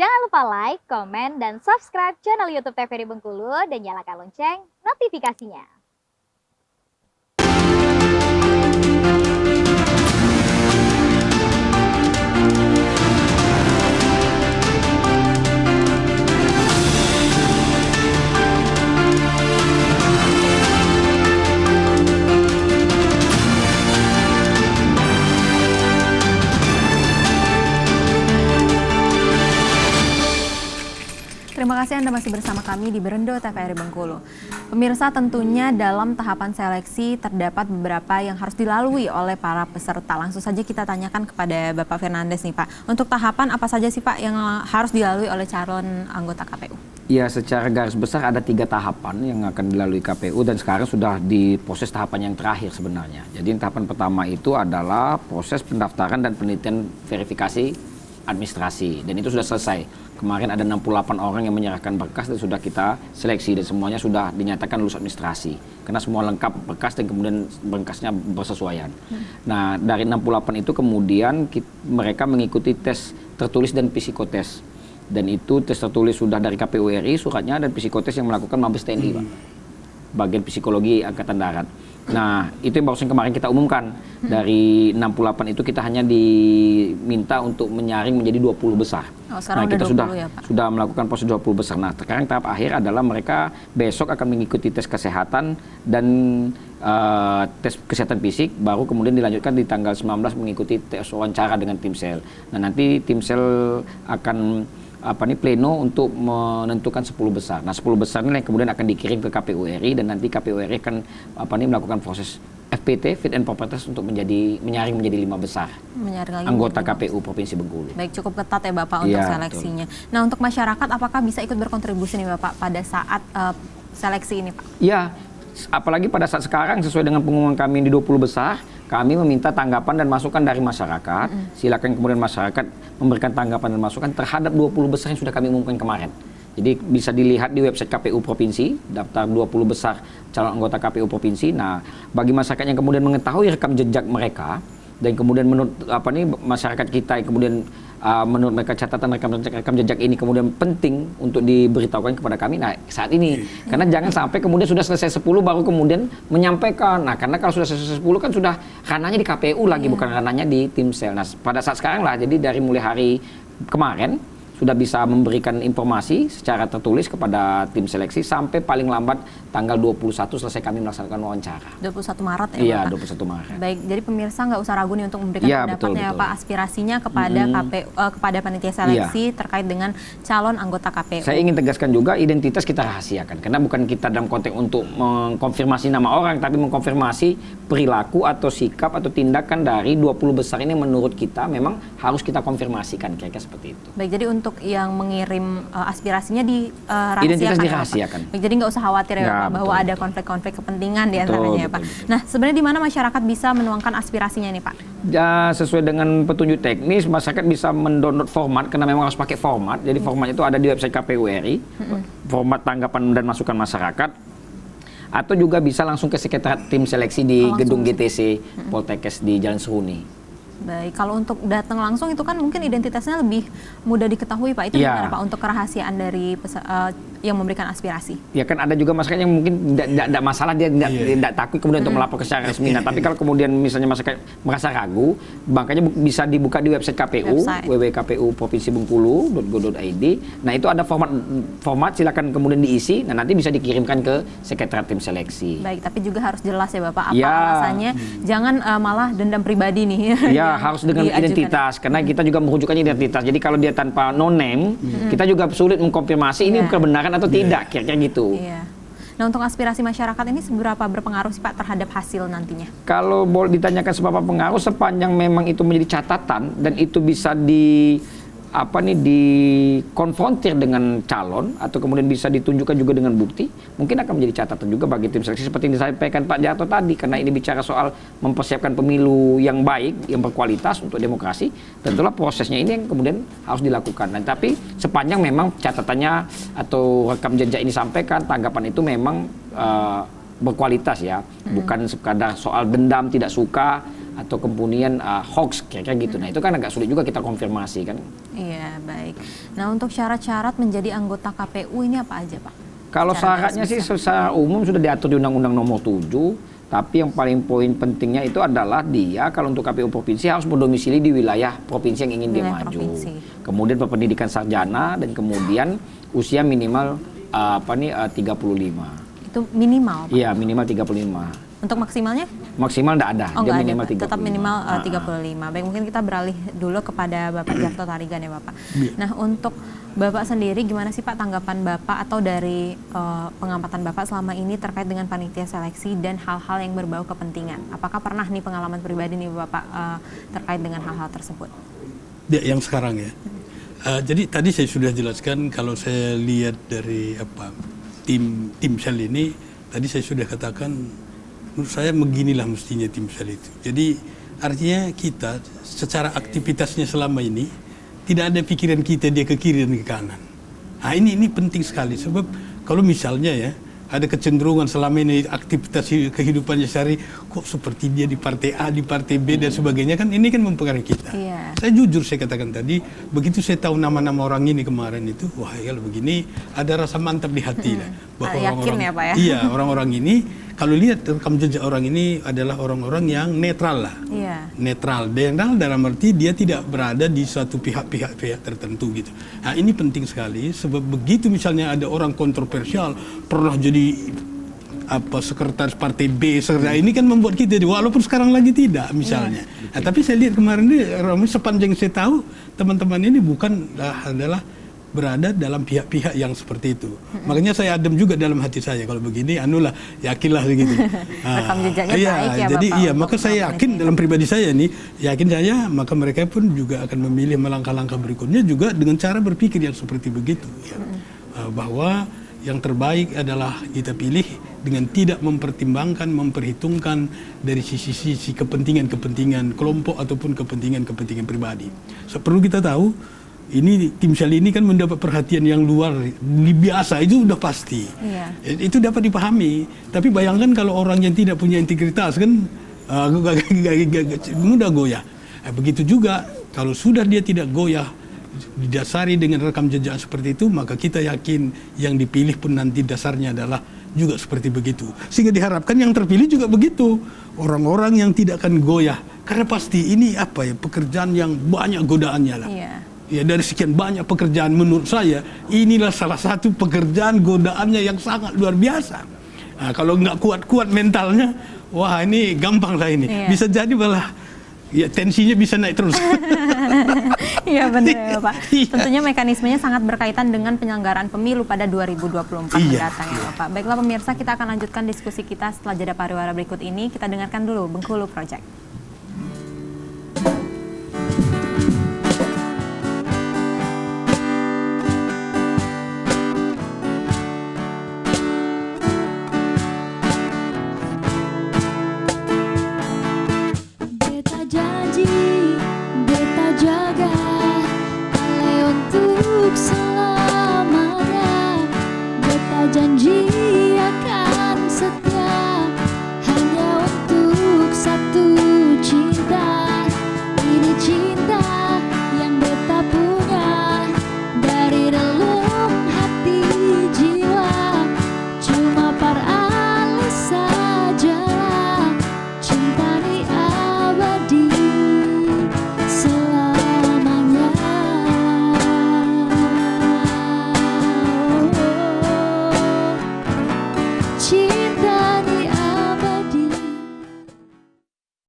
Jangan lupa like, komen, dan subscribe channel YouTube TVRI Bengkulu dan nyalakan lonceng notifikasinya. Terima kasih Anda masih bersama kami di Berendo TVRI Bengkulu. Pemirsa, tentunya dalam tahapan seleksi terdapat beberapa yang harus dilalui oleh para peserta. Langsung saja kita tanyakan kepada Bapak Fernandes nih Pak. Untuk tahapan apa saja sih Pak yang harus dilalui oleh calon anggota KPU? Ya, secara garis besar ada 3 tahapan yang akan dilalui KPU dan sekarang sudah di proses tahapan yang terakhir sebenarnya. Jadi tahapan pertama itu adalah proses pendaftaran dan penelitian verifikasi administrasi dan itu sudah selesai. Kemarin ada 68 orang yang menyerahkan berkas dan sudah kita seleksi dan semuanya sudah dinyatakan lulus administrasi. Karena semua lengkap berkas dan kemudian berkasnya bersesuaian. Nah, dari 68 itu kemudian mereka mengikuti tes tertulis dan psikotes. Dan itu tes tertulis sudah dari KPU RI suratnya dan psikotes yang melakukan Mabes TNI, Pak. Bagian psikologi Angkatan Darat. Nah, itu yang barusan kemarin kita umumkan. Dari 68 itu kita hanya diminta untuk menyaring menjadi 20 besar. Oh, sekarang nah, kita 20 ya, Pak? sudah melakukan proses 20 besar. Nah, sekarang tahap akhir adalah mereka besok akan mengikuti tes kesehatan dan tes kesehatan fisik, baru kemudian dilanjutkan di tanggal 19 mengikuti tes wawancara dengan tim sel. Nah, nanti tim sel akan pleno untuk menentukan 10 besar. Nah, 10 besar ini yang kemudian akan dikirim ke KPU RI dan nanti KPU RI akan melakukan proses FPT, fit and proper test untuk menyaring menjadi 5 besar anggota KPU Provinsi Bengkulu. Baik, cukup ketat ya Bapak untuk seleksinya. Betul. Nah, untuk masyarakat apakah bisa ikut berkontribusi nih Bapak pada saat seleksi ini Pak? Ya, apalagi pada saat sekarang sesuai dengan pengumuman kami di 20 besar, kami meminta tanggapan dan masukan dari masyarakat. Silakan kemudian masyarakat memberikan tanggapan dan masukan terhadap 20 besar yang sudah kami umumkan kemarin. Jadi bisa dilihat di website KPU Provinsi, daftar 20 besar calon anggota KPU Provinsi. Nah, bagi masyarakat yang kemudian mengetahui rekam jejak mereka, dan kemudian menurut masyarakat kita yang kemudian menurut mereka catatan rekam jejak ini kemudian penting untuk diberitahukan kepada kami. Nah, saat ini karena jangan sampai kemudian sudah selesai 10 baru kemudian menyampaikan. Nah, karena kalau sudah selesai 10 kan sudah ranahnya di KPU lagi, bukan ranahnya di tim sel. Nah, pada saat sekarang lah, jadi dari mulai hari kemarin sudah bisa memberikan informasi secara tertulis kepada tim seleksi sampai paling lambat tanggal 21 selesai kami melaksanakan wawancara. 21 Maret ya Iya, Bapak? 21 Maret. Baik, jadi pemirsa nggak usah ragu nih untuk memberikan pendapatnya betul. Pak, aspirasinya kepada KPU, kepada panitia seleksi terkait dengan calon anggota KPU. Saya ingin tegaskan juga identitas kita rahasiakan karena bukan kita dalam konteks untuk mengkonfirmasi nama orang tapi mengkonfirmasi perilaku atau sikap atau tindakan dari 20 besar ini menurut kita memang harus kita konfirmasikan kira-kira seperti itu. Baik, jadi untuk yang mengirim aspirasinya dirahasiakan. Identitas dirahasiakan. Baik, jadi nggak usah khawatir ya Pak bahwa ada konflik-konflik kepentingan di antaranya ya Pak. Betul. Nah, sebenarnya di mana masyarakat bisa menuangkan aspirasinya ini Pak? Ya, sesuai dengan petunjuk teknis, masyarakat bisa mendownload format karena memang harus pakai format. Jadi format itu ada di website KPU RI, format tanggapan dan masukan masyarakat. Atau juga bisa langsung ke sekretariat tim seleksi di gedung GTC Poltekkes di Jalan Seruni. Baik, kalau untuk datang langsung itu kan mungkin identitasnya lebih mudah diketahui Pak. Itu gimana Pak untuk kerahasiaan dari yang memberikan aspirasi? Ya kan ada juga masyarakat yang mungkin tidak masalah, dia tidak takut kemudian untuk melapor ke secara resmi. Nah, tapi kalau kemudian misalnya masyarakat merasa ragu, makanya bisa dibuka di website KPU, www.kpu-provinsi-bengkulu.go.id. Nah, itu ada format silakan kemudian diisi. Nah, nanti bisa dikirimkan ke sekretariat tim seleksi. Baik, tapi juga harus jelas ya Bapak apa alasannya. Jangan malah dendam pribadi nih. Ya, harus dengan identitas karena kita juga merujukannya identitas. Jadi kalau dia tanpa no name, kita juga sulit mengkonfirmasi ini kebenaran atau tidak, kira-kira gitu. Iya. Nah, untuk aspirasi masyarakat ini seberapa berpengaruh sih Pak terhadap hasil nantinya? Kalau boleh ditanyakan seberapa pengaruh, sepanjang memang itu menjadi catatan dan itu bisa dikonfrontir dengan calon atau kemudian bisa ditunjukkan juga dengan bukti, mungkin akan menjadi catatan juga bagi tim seleksi seperti yang disampaikan Pak Jarto tadi, karena ini bicara soal mempersiapkan pemilu yang baik, yang berkualitas untuk demokrasi. Tentulah prosesnya ini yang kemudian harus dilakukan. Nah, tapi sepanjang memang catatannya atau rekam jejak ini sampaikan, tanggapan itu memang berkualitas ya, bukan sekadar soal dendam, tidak suka atau kemudian hoax kayak gitu. Nah itu kan agak sulit juga kita konfirmasi kan. Iya, baik. Nah, untuk syarat-syarat menjadi anggota KPU ini apa aja, Pak? Kalau Secara syaratnya garis sih besar. secara umum sudah diatur di Undang-Undang Nomor 7, tapi yang paling poin pentingnya itu adalah dia kalau untuk KPU provinsi harus berdomisili di wilayah provinsi yang ingin dia Wilayah maju. provinsi. Kemudian berpendidikan sarjana dan kemudian usia minimal 35. Itu minimal, Pak. Iya, minimal 35. Untuk maksimalnya? Maksimal enggak ada, Oh, dia nggak minimal ada, Pak. 35. Tetap minimal 35. Baik, mungkin kita beralih dulu kepada Bapak Jarto Tarigan ya, Bapak. Nah, untuk Bapak sendiri gimana sih, Pak, tanggapan Bapak atau dari pengamatan Bapak selama ini terkait dengan panitia seleksi dan hal-hal yang berbau kepentingan? Apakah pernah nih pengalaman pribadi nih Bapak terkait dengan hal-hal tersebut? Ya, yang sekarang ya. Jadi tadi saya sudah jelaskan kalau saya lihat dari tim sel ini, tadi saya sudah katakan menurut saya beginilah mestinya tim sel itu. Jadi artinya kita secara aktivitasnya selama ini tidak ada pikiran kita dia ke kiri dan ke kanan. Nah ini penting sekali sebab kalau misalnya ya ada kecenderungan selama ini aktivitas kehidupannya sehari kok seperti dia di partai A, di partai B dan sebagainya kan ini kan mempengaruhi kita. Iya. Saya jujur saya katakan tadi begitu saya tahu nama-nama orang ini kemarin itu wah kalau begini ada rasa mantap di hati lah bahwa Yakin ya, Pak ya? Iya orang-orang ini kalau lihat rekam jejak orang ini adalah orang-orang yang netral lah. Iya. Netral dalam arti dia tidak berada di suatu pihak tertentu gitu. Nah ini penting sekali sebab begitu misalnya ada orang kontroversial pernah jadi sekretaris partai B, ini kan membuat kita walaupun sekarang lagi tidak misalnya. Nah, tapi saya lihat kemarin ini sepanjang saya tahu teman-teman ini bukan adalah berada dalam pihak-pihak yang seperti itu. Makanya saya adem juga dalam hati saya kalau begini anulah yakinlah begitu. Rekam jejaknya iya, baik ya, jadi Bapak, iya untuk maka saya yakin dalam pribadi saya nih yakin saya maka mereka pun juga akan memilih langkah-langkah berikutnya juga dengan cara berpikir yang seperti begitu ya. Bahwa yang terbaik adalah kita pilih dengan tidak memperhitungkan dari sisi kepentingan kelompok ataupun kepentingan pribadi. Perlu kita tahu ini tim sel ini kan mendapat perhatian yang luar biasa itu udah pasti. Iya. Itu dapat dipahami. Tapi bayangkan kalau orang yang tidak punya integritas kan mudah goyah. Begitu juga kalau sudah dia tidak goyah didasari dengan rekam jejak seperti itu maka kita yakin yang dipilih pun nanti dasarnya adalah juga seperti begitu. Sehingga diharapkan yang terpilih juga begitu. Orang-orang yang tidak akan goyah karena pasti ini pekerjaan yang banyak godaannya lah. Iya. Ya dari sekian banyak pekerjaan menurut saya inilah salah satu pekerjaan godaannya yang sangat luar biasa. Nah, kalau nggak kuat mentalnya, wah ini gampang lah ini. Iya. Bisa jadi malah ya tensinya bisa naik terus. Iya benar ya, Pak. Iya. Tentunya mekanismenya sangat berkaitan dengan penyelenggaraan pemilu pada 2024 Iya. mendatang ya, Bapak. Baiklah pemirsa, kita akan lanjutkan diskusi kita setelah jeda pariwara berikut ini. Kita dengarkan dulu Bengkulu Project. Beta janji, beta jaga, ale untuk selalu.